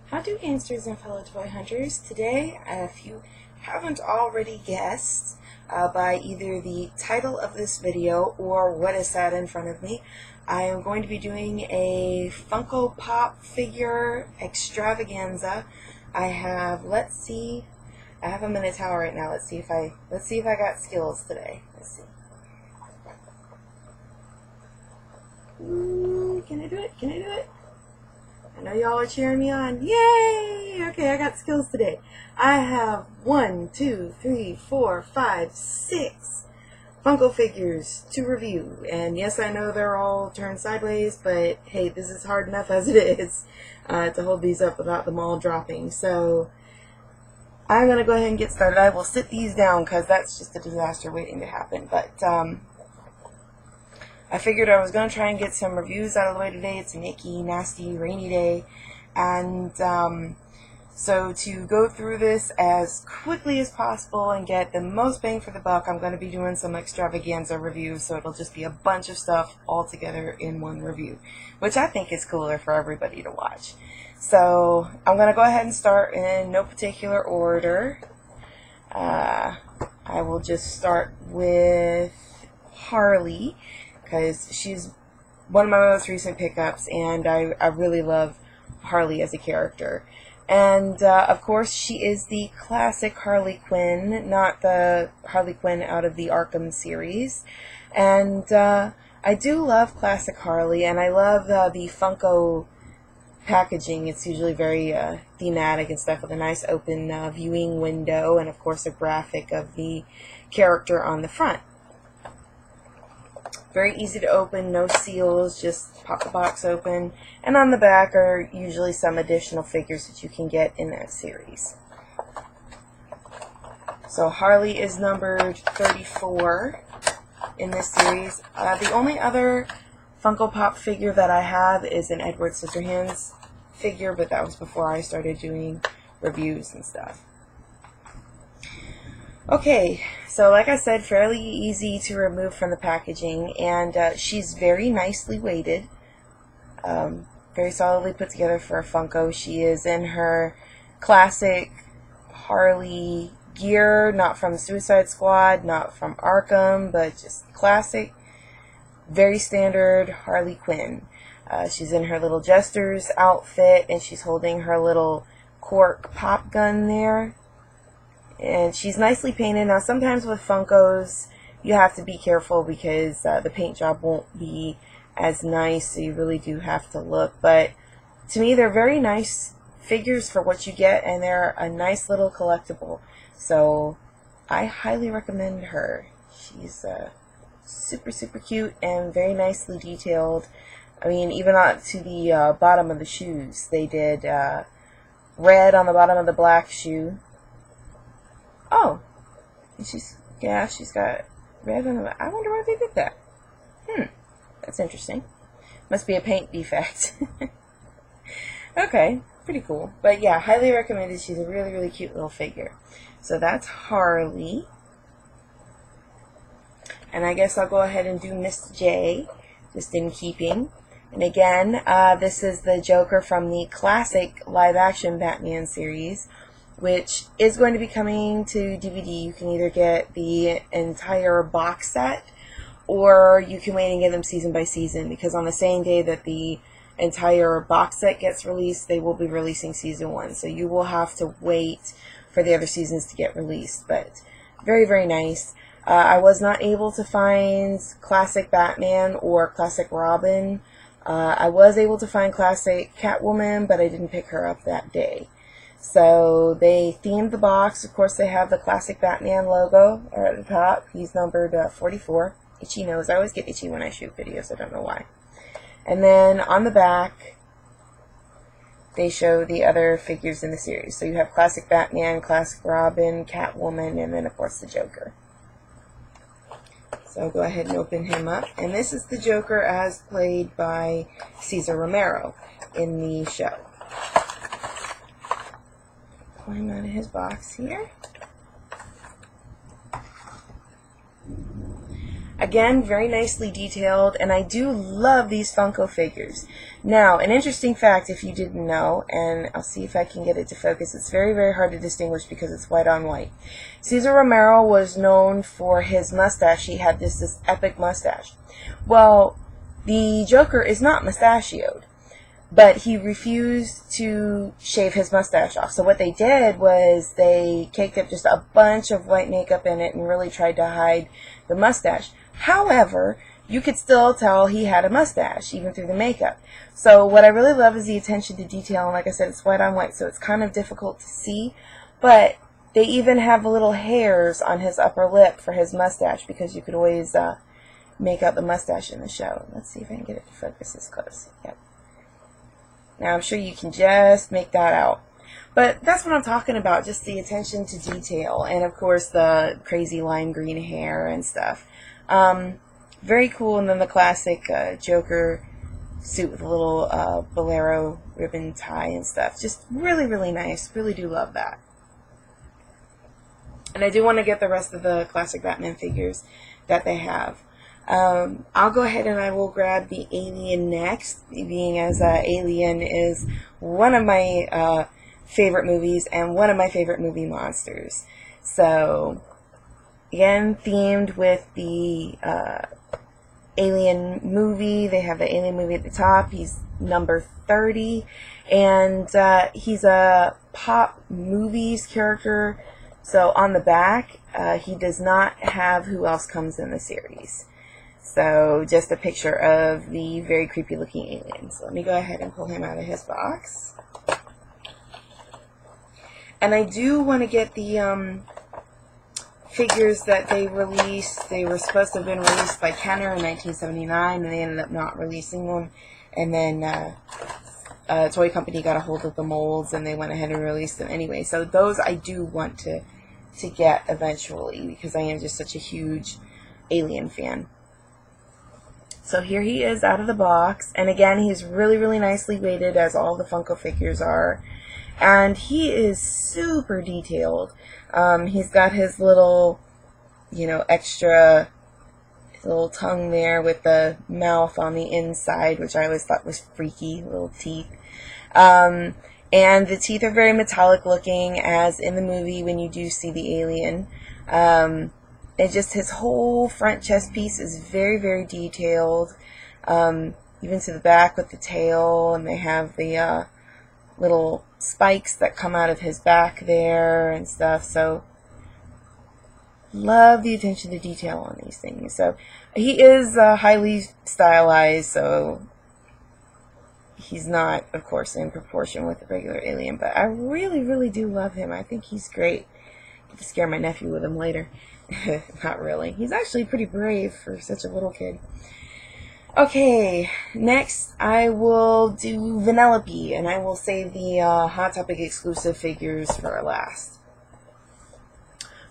How do gangsters and fellow toy hunters? Today, if you haven't already guessed by either the title of this video or what is sat in front of me, I am going to be doing a Funko Pop figure extravaganza. I have, I have them in a tower right now. Let's see if I got skills today. Let's see. Ooh, can I do it? Can I do it? I know y'all are cheering me on. Yay! Okay, I got skills today. I have 1, 2, 3, 4, 5, 6 Funko figures to review. And yes, I know they're all turned sideways, but hey, this is hard enough as it is to hold these up without them all dropping. So I'm going to go ahead and get started. I will sit these down because that's just a disaster waiting to happen. But I figured I was going to try and get some reviews out of the way today. It's an icky, nasty, rainy day. And so to go through this as quickly as possible and get the most bang for the buck, I'm going to be doing some extravaganza reviews. So it'll just be a bunch of stuff all together in one review, which I think is cooler for everybody to watch. So I'm going to go ahead and start in no particular order. I will just start with Harley, because she's one of my most recent pickups, and I really love Harley as a character. And of course, she is the classic Harley Quinn, not the Harley Quinn out of the Arkham series. And I do love classic Harley, and I love the Funko packaging. It's usually very thematic and stuff, with a nice open viewing window, and of course a graphic of the character on the front. Very easy to open, no seals, just pop the box open. And on the back are usually some additional figures that you can get in that series. So Harley is numbered 34 in this series. The only other Funko Pop figure that I have is an Edward Scissorhands figure, but that was before I started doing reviews and stuff. Okay, so like I said, fairly easy to remove from the packaging, and she's very nicely weighted, very solidly put together for a Funko. She is in her classic Harley gear, not from the Suicide Squad, not from Arkham, but just classic, very standard Harley Quinn. She's in her little Jester's outfit, and she's holding her little cork pop gun there. And she's nicely painted. Now, sometimes with Funkos, you have to be careful because the paint job won't be as nice, so you really do have to look. But to me, they're very nice figures for what you get, and they're a nice little collectible. So I highly recommend her. She's super, super cute and very nicely detailed. I mean, even on to the bottom of the shoes. They did red on the bottom of the black shoe. Oh, she's got red on the. I wonder why they did that. That's interesting. Must be a paint defect. Okay, pretty cool. But yeah, highly recommended. She's a really, really cute little figure. So that's Harley. And I guess I'll go ahead and do Miss J, just in keeping. And again, this is the Joker from the classic live-action Batman series, which is going to be coming to DVD. You can either get the entire box set, or you can wait and get them season by season, because on the same day that the entire box set gets released, they will be releasing season 1. So you will have to wait for the other seasons to get released. But very, very nice. I was not able to find classic Batman or classic Robin. I was able to find classic Catwoman, but I didn't pick her up that day. So they themed the box. Of course, they have the classic Batman logo at the top. He's numbered 44. Itchy nose. I always get itchy when I shoot videos. I don't know why. And then on the back, they show the other figures in the series. So you have classic Batman, classic Robin, Catwoman, and then, of course, the Joker. So I'll go ahead and open him up. And this is the Joker as played by Cesar Romero in the show. Climb out of his box here. Again, very nicely detailed, and I do love these Funko figures. Now, an interesting fact, if you didn't know, and I'll see if I can get it to focus, it's very, very hard to distinguish because it's white on white. Cesar Romero was known for his mustache. He had this epic mustache. Well, the Joker is not mustachioed, but he refused to shave his mustache off. So what they did was they caked up just a bunch of white makeup in it and really tried to hide the mustache. However, you could still tell he had a mustache, even through the makeup. So what I really love is the attention to detail, and like I said, it's white on white, so it's kind of difficult to see. But they even have little hairs on his upper lip for his mustache, because you could always make out the mustache in the show. Let's see if I can get it to focus this close. Yep. Now I'm sure you can just make that out. But that's what I'm talking about, just the attention to detail, and of course the crazy lime green hair and stuff. Very cool. And then the classic Joker suit with a little bolero ribbon tie and stuff. Just really, really nice. Really do love that. And I do want to get the rest of the classic Batman figures that they have. I'll go ahead and I will grab the Alien next, being as Alien is one of my favorite movies and one of my favorite movie monsters. So, again, themed with the Alien movie. They have the Alien movie at the top. He's number 30, and he's a Pop Movies character. So on the back, he does not have who else comes in the series. So just a picture of the very creepy looking alien. So let me go ahead and pull him out of his box. And I do want to get the figures that they released. They were supposed to have been released by Kenner in 1979, and they ended up not releasing them. And then a toy company got a hold of the molds, and they went ahead and released them anyway. So those I do want to get eventually, because I am just such a huge Alien fan. So here he is out of the box, and again, he's really, really nicely weighted, as all the Funko figures are. And he is super detailed. He's got his little, extra, his little tongue there with the mouth on the inside, which I always thought was freaky, little teeth. And the teeth are very metallic looking, as in the movie when you do see the alien. And just his whole front chest piece is very, very detailed, even to the back with the tail, and they have the little spikes that come out of his back there and stuff. So love the attention to detail on these things. So he is highly stylized, so he's not, of course, in proportion with the regular alien, but I really, really do love him. I think he's great. I get to scare my nephew with him later. Not really. He's actually pretty brave for such a little kid. Okay, next I will do Vanellope, and I will save the Hot Topic exclusive figures for last.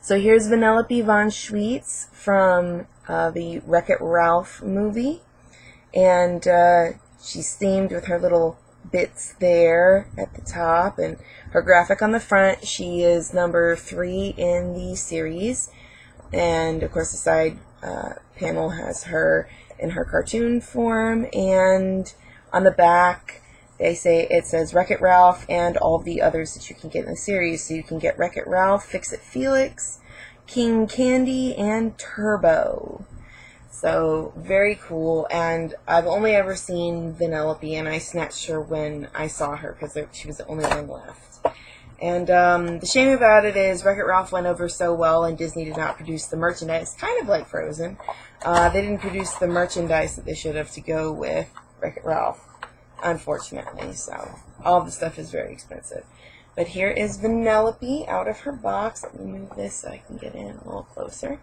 So here's Vanellope von Schweetz from the Wreck-It Ralph movie, and she's themed with her little bits there at the top, and her graphic on the front. She is number 3 in the series, and of course the side panel has her in her cartoon form, and on the back it says Wreck-It Ralph and all the others that you can get in the series. So you can get Wreck-It Ralph, Fix-It Felix, King Candy, and Turbo. So very cool, and I've only ever seen Vanellope, and I snatched her when I saw her because she was the only one left. And the shame about it is Wreck-It Ralph went over so well, and Disney did not produce the merchandise, kind of like Frozen. They didn't produce the merchandise that they should have to go with Wreck-It Ralph, unfortunately. So all the stuff is very expensive. But here is Vanellope out of her box. Let me move this so I can get in a little closer.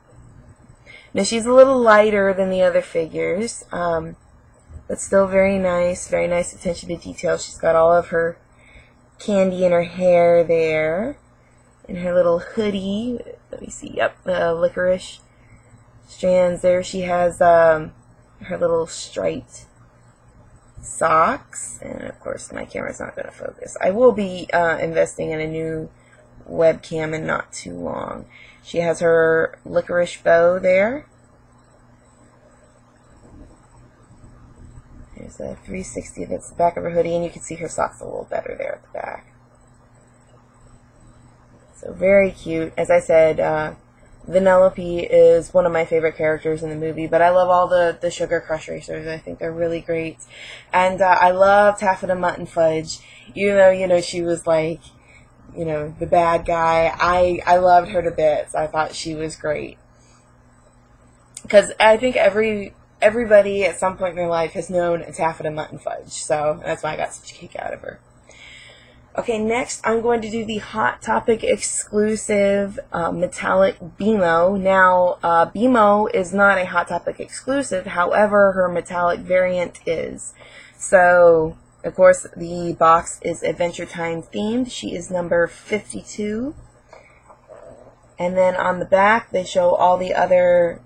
Now she's a little lighter than the other figures, but still very nice attention to detail. She's got all of her candy in her hair there, and her little hoodie. Let me see. Yep, licorice strands there. She has her little striped socks, and of course my camera's not going to focus. I will be investing in a new webcam in not too long. She has her licorice bow there, There's a 360 that's the back of her hoodie, and you can see her socks a little better there at the back. So very cute. As I said, Vanellope is one of my favorite characters in the movie, but I love all the Sugar Crush racers. I think they're really great. And I love Taffeta Mutton Fudge. Even though, she was like, the bad guy. I loved her to bits. I thought she was great. Because I think everybody at some point in their life has known a Taffeta Mutton Fudge. So that's why I got such a kick out of her. Okay, next I'm going to do the Hot Topic exclusive metallic BMO. Now, BMO is not a Hot Topic exclusive, however, her metallic variant is. So, of course, the box is Adventure Time themed. She is number 52. And then on the back, they show all the other,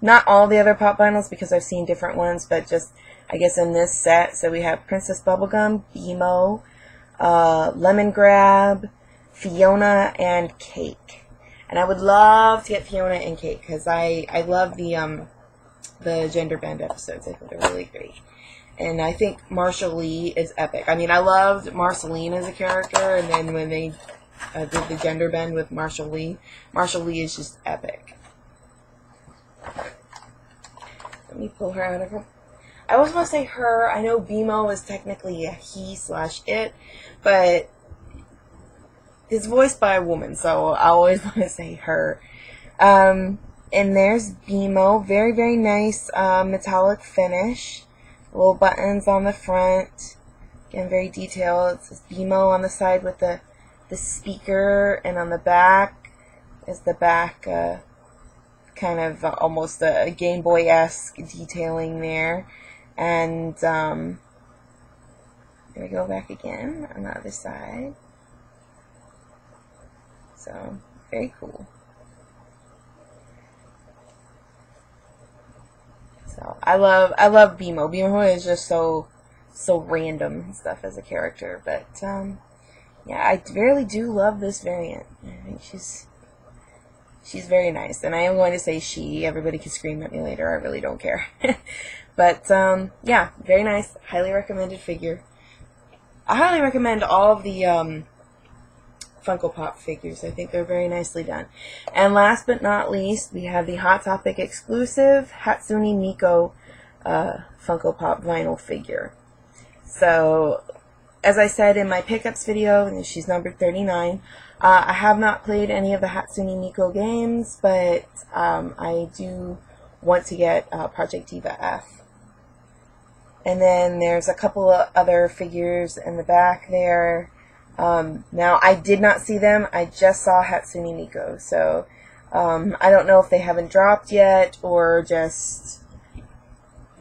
not all the other pop vinyls because I've seen different ones, but just, I guess, in this set. So we have Princess Bubblegum, BMO, Lemon Grab, Fiona, and Cake. And I would love to get Fiona and Cake because I love the gender bend episodes. I think they're really great. And I think Marshall Lee is epic. I mean, I loved Marceline as a character, and then when they did the gender bend with Marshall Lee is just epic. Let me pull her out of her. I always want to say her. I know BMO is technically a he/it, but it's voiced by a woman, so I always want to say her. And there's BMO. Very, very nice metallic finish. Little buttons on the front. Again, very detailed. It says BMO on the side with the speaker, and on the back is the back kind of almost a Game Boy-esque detailing there. And there we go, back again on the other side. So very cool. So I love BMO. BMO is just so random and stuff as a character, but yeah, I really do love this variant. I think she's very nice, and I am going to say she. Everybody can scream at me later. I really don't care. But, yeah, very nice. Highly recommended figure. I highly recommend all of the Funko Pop figures. I think they're very nicely done. And last but not least, we have the Hot Topic exclusive Hatsune Miku Funko Pop vinyl figure. So, as I said in my pickups video, and she's numbered 39, I have not played any of the Hatsune Miku games, but I do want to get Project Diva F. And then there's a couple of other figures in the back there. Now, I did not see them. I just saw Hatsune Miku. So, I don't know if they haven't dropped yet or just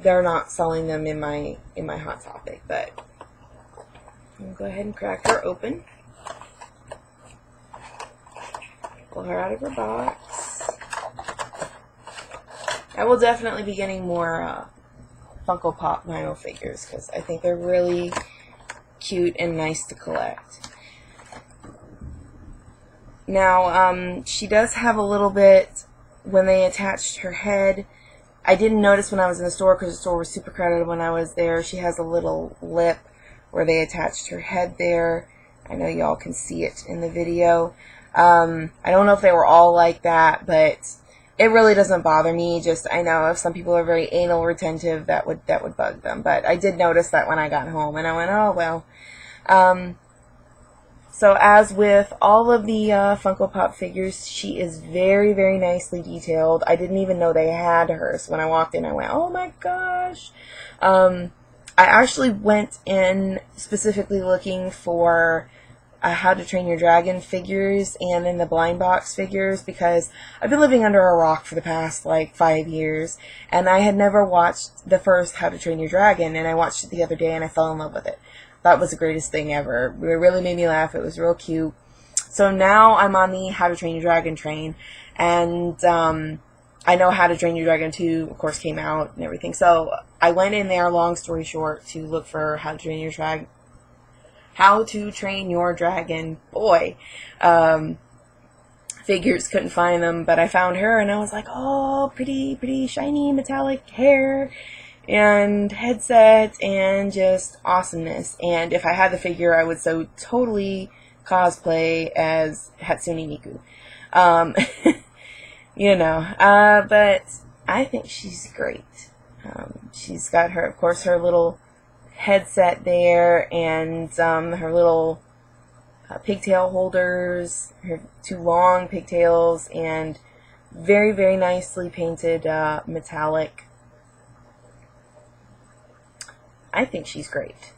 they're not selling them in my Hot Topic. But I'm going to go ahead and crack her open. Pull her out of her box. I will definitely be getting more Funko Pop vinyl figures because I think they're really cute and nice to collect. Now, she does have a little bit when they attached her head. I didn't notice when I was in the store because the store was super crowded when I was there. She has a little lip where they attached her head there. I know y'all can see it in the video. I don't know if they were all like that, but it really doesn't bother me. Just, I know if some people are very anal retentive, that would bug them. But I did notice that when I got home, and I went, oh, well. So as with all of the Funko Pop figures, she is very, very nicely detailed. I didn't even know they had her. So when I walked in, I went, oh my gosh. I actually went in specifically looking for How to Train Your Dragon figures and in the blind box figures because I've been living under a rock for the past like 5 years, and I had never watched the first How to Train Your Dragon, and I watched it the other day and I fell in love with it. That was the greatest thing ever. It really made me laugh. It was real cute. So now I'm on the How to Train Your Dragon train, and I know How to Train Your Dragon 2, of course, came out and everything. So I went in there, long story short, to look for How to Train Your Dragon. How to Train Your Dragon, boy. Figures, couldn't find them, but I found her, and I was like, oh, pretty, pretty shiny metallic hair. and headset and just awesomeness. And if I had the figure, I would so totally cosplay as Hatsune Miku. Um, you know, but I think she's great. She's got her, of course, her little headset there, and her little pigtail holders, her two long pigtails, and very, very nicely painted metallic. I think she's great.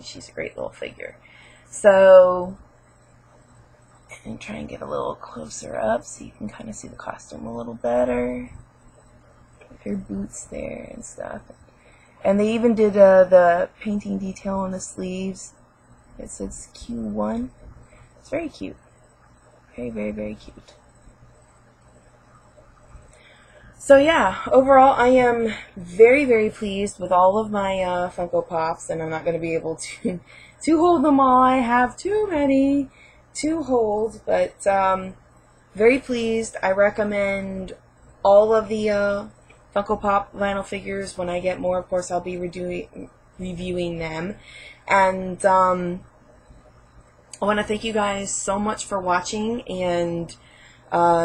She's a great little figure. So, and try and get a little closer up so you can kind of see the costume a little better. With her boots there and stuff. And they even did the painting detail on the sleeves. It says Q1. It's very cute. Very, very, very cute. So yeah, overall I am very, very pleased with all of my Funko Pops, and I'm not going to be able to hold them all. I have too many to hold, but very pleased. I recommend all of the Funko Pop vinyl figures. When I get more, of course, I'll be reviewing them. And I want to thank you guys so much for watching and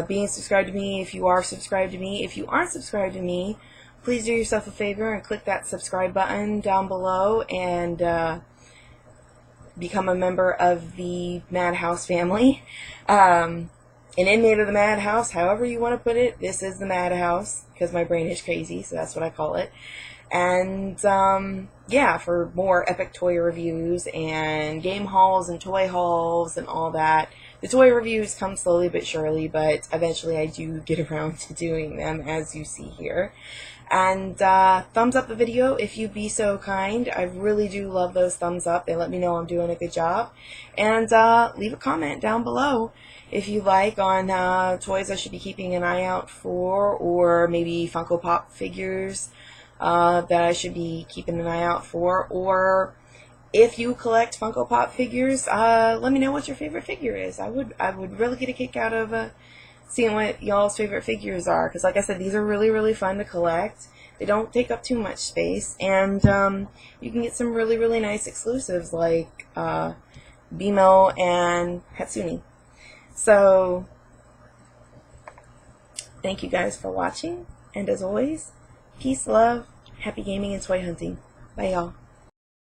being subscribed to me. If you are subscribed to me, if you aren't subscribed to me, please do yourself a favor and click that subscribe button down below and become a member of the Madhouse family. An inmate of the Madhouse, however you want to put it. This is the Madhouse because my brain is crazy, so that's what I call it. And yeah, for more epic toy reviews and game hauls and toy hauls and all that. The toy reviews come slowly but surely, but eventually I do get around to doing them, as you see here. And thumbs up the video if you'd be so kind. I really do love those thumbs up. They let me know I'm doing a good job. And leave a comment down below if you like on toys I should be keeping an eye out for, or maybe Funko Pop figures that I should be keeping an eye out for, or if you collect Funko Pop figures, let me know what your favorite figure is. I would really get a kick out of seeing what y'all's favorite figures are, because like I said, these are really, really fun to collect. They don't take up too much space, and you can get some really, really nice exclusives like Bimo and Hatsune. So thank you guys for watching, and as always, peace, love, happy gaming, and toy hunting. Bye, y'all.